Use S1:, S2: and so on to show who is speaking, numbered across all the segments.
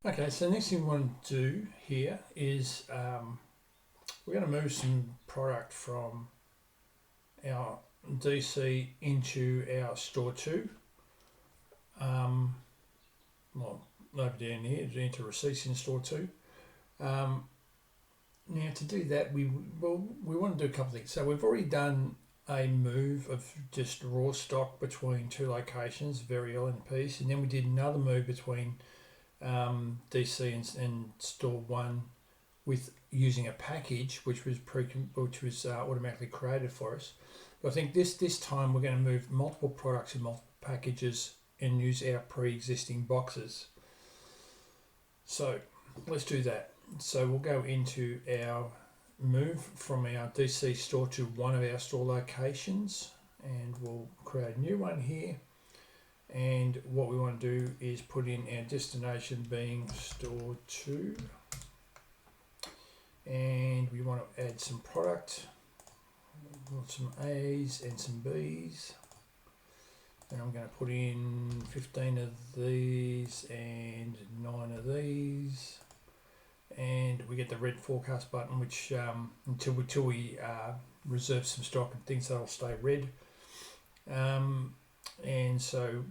S1: Okay, so the next thing we want to do here is we're going to move some product from our DC into our store 2. Well, over down here, into receipts in store 2. Now to do that, we want to do a couple of things. So we've already done a move of just raw stock between 2 locations, very early in the piece, and then we did another move between DC and store 1 with using a package which was automatically created for us. But I think this time we're going to move multiple products in multiple packages and use our pre-existing boxes. So let's do that. So we'll go into our move from our DC store to one of our store locations, and we'll create a new one here. And what we want to do is put in our destination being store 2, and we want to add some product. We want some A's and some B's, and I'm going to put in 15 of these and 9 of these, and we get the red forecast button, which until we reserve some stock and things, that'll stay red. And so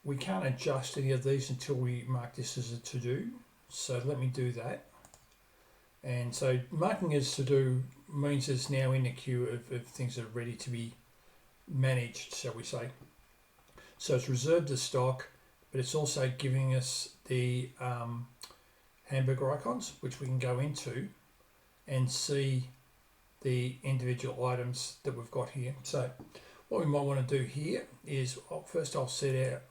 S1: we can't adjust any of these until we mark this as a to-do. So let me do that. And so marking as to-do means it's now in the queue of things that are ready to be managed, shall we say. So it's reserved the stock, but it's also giving us the hamburger icons, which we can go into and see the individual items that we've got here. So what we might want to do here is first I'll set a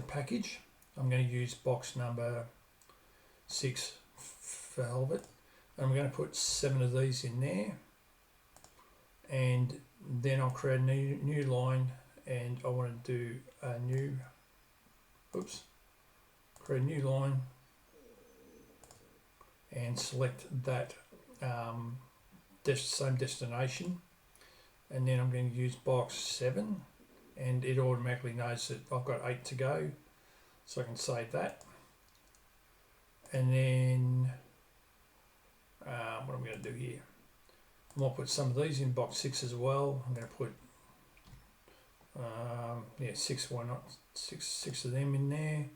S1: package. I'm going to use box number 6 for hell of it. I'm going to put 7 of these in there, and then I'll create a new line, and I want to do a new, create a new line and select that same destination. And then I'm going to use box 7, and it automatically knows that I've got 8 to go, so I can save that. And then what I'm going to do here, I might put some of these in box 6 as well. I'm going to put 6, why not, six of them in there,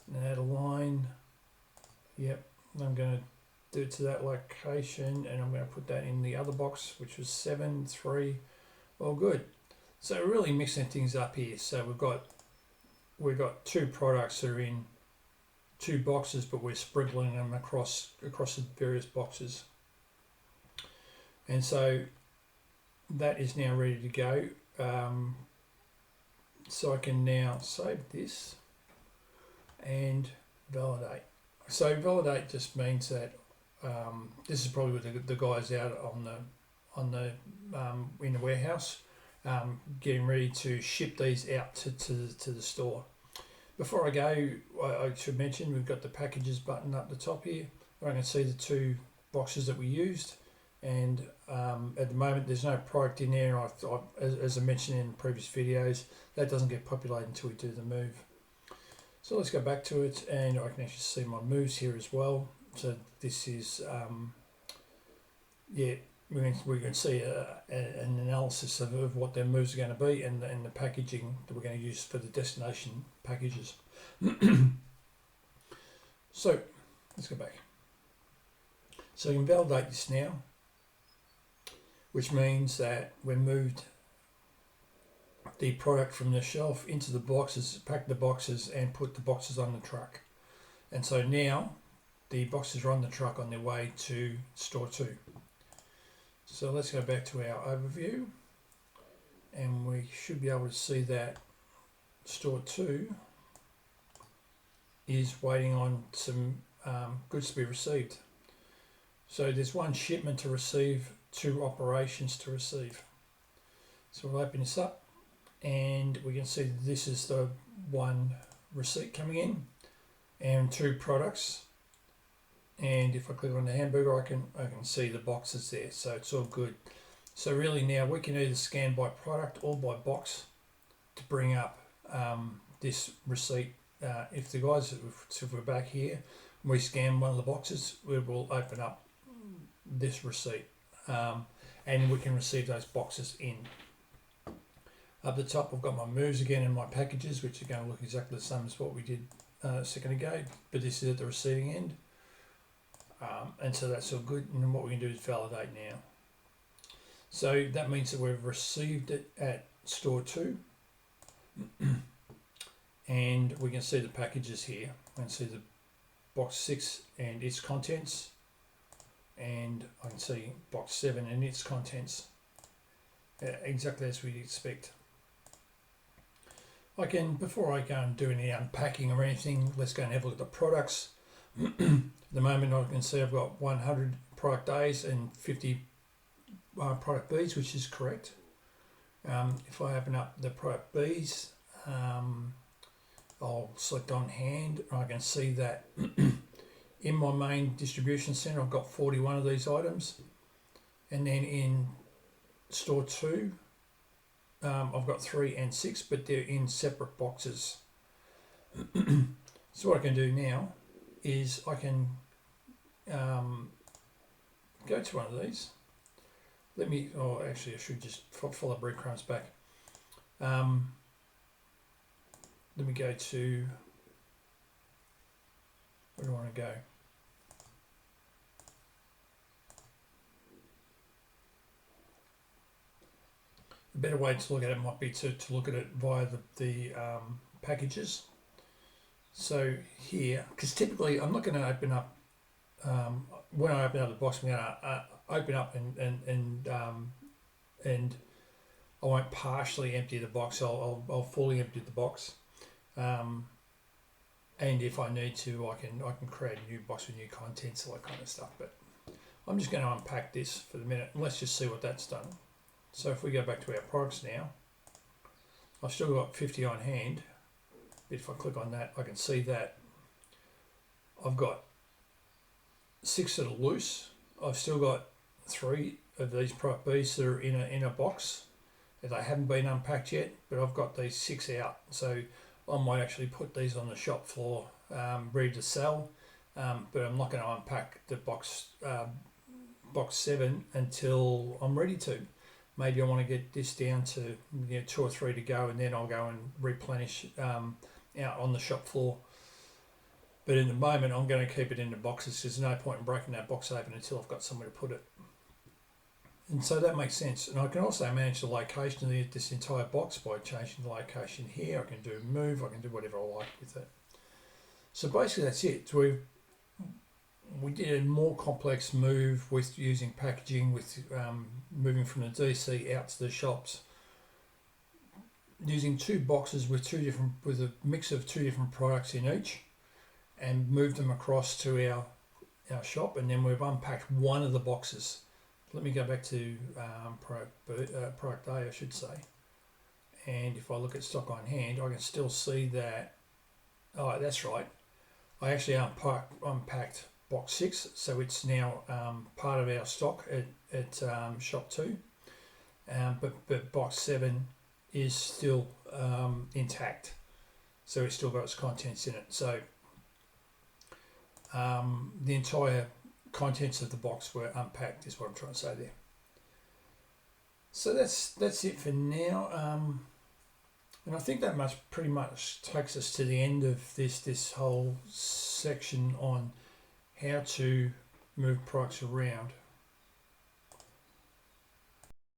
S1: and add a line. Yep, I'm going to do it to that location, and I'm going to put that in the other box, which was 7, 3. All good. So we're really mixing things up here. So we've got 2 products that are in 2 boxes, but we're sprinkling them across the various boxes. And so that is now ready to go. So I can now save this and validate. So validate just means that this is probably with the guys out in the warehouse, getting ready to ship these out to the store. Before I go, I should mention we've got the packages button up the top here, where I can see the 2 boxes that we used, and at the moment there's no product in there. As I mentioned in previous videos, that doesn't get populated until we do the move. So let's go back to it, and I can actually see my moves here as well. So this is, we can see an analysis of what their moves are going to be, and the packaging that we're going to use for the destination packages. So let's go back. So you can validate this now, which means that we moved the product from the shelf into the boxes, packed the boxes, and put the boxes on the truck. And so now the boxes are on the truck on their way to store 2. So let's go back to our overview, and we should be able to see that store 2 is waiting on some goods to be received. So there's 1 shipment to receive, 2 operations to receive. So we'll open this up, and we can see this is the 1 receipt coming in and 2 products. And if I click on the hamburger, I can see the boxes there, so it's all good. So really now we can either scan by product or by box to bring up this receipt. If the guys, if we're back here, we scan one of the boxes, we will open up this receipt, and we can receive those boxes in. Up the top, I've got my moves again and my packages, which are going to look exactly the same as what we did a second ago, but this is at the receiving end. And so that's all good, and then what we can do is validate now. So that means that we've received it at store 2, and we can see the packages here. We can see the box 6 and its contents, and I can see box 7 and its contents, exactly as we'd expect. I can, before I go and do any unpacking or anything, let's go and have a look at the products. At the moment I can see I've got 100 product A's and 50 product B's, which is correct. If I open up the product B's, I'll select on hand, and I can see that in my main distribution center I've got 41 of these items, and then in store 2 I've got 3 and 6, but they're in separate boxes. So what I can do now is I can go to one of these. Actually I should just follow breadcrumbs back. Let me go to, where do I want to go? A better way to look at it might be to look at it via the packages. So here, because typically I'm not going to open up, when I open up the box, I'm going to open up and I won't partially empty the box. I'll fully empty the box, and if I need to, I can create a new box with new contents, all that kind of stuff. But I'm just going to unpack this for the minute, and let's just see what that's done. So if we go back to our products now, I've still got 50 on hand. If I click on that, I can see that I've got 6 that are loose. I've still got 3 of these product B's that are in a box that they haven't been unpacked yet, but I've got these 6 out. So I might actually put these on the shop floor ready to sell, but I'm not going to unpack the box 7 until I'm ready to. Maybe I want to get this down to 2 or 3 to go, and then I'll go and replenish out on the shop floor. But in the moment, I'm going to keep it in the boxes. There's no point in breaking that box open until I've got somewhere to put it. And so that makes sense. And I can also manage the location of this entire box by changing the location here. I can do move, I can do whatever I like with it. So basically that's it. So we did a more complex move with using packaging, with moving from the DC out to the shops, using 2 boxes with a mix of 2 different products in each, and moved them across to our shop, and then we've unpacked one of the boxes. Let me go back to product A, I should say, and if I look at stock on hand, I can still see that. Oh, that's right. I actually unpacked box 6, so it's now part of our stock at shop 2, but box 7 is still intact, so it's still got its contents in it. So the entire contents of the box were unpacked, is what I'm trying to say there. So that's it for now, and I think that pretty much takes us to the end of this whole section on how to move products around.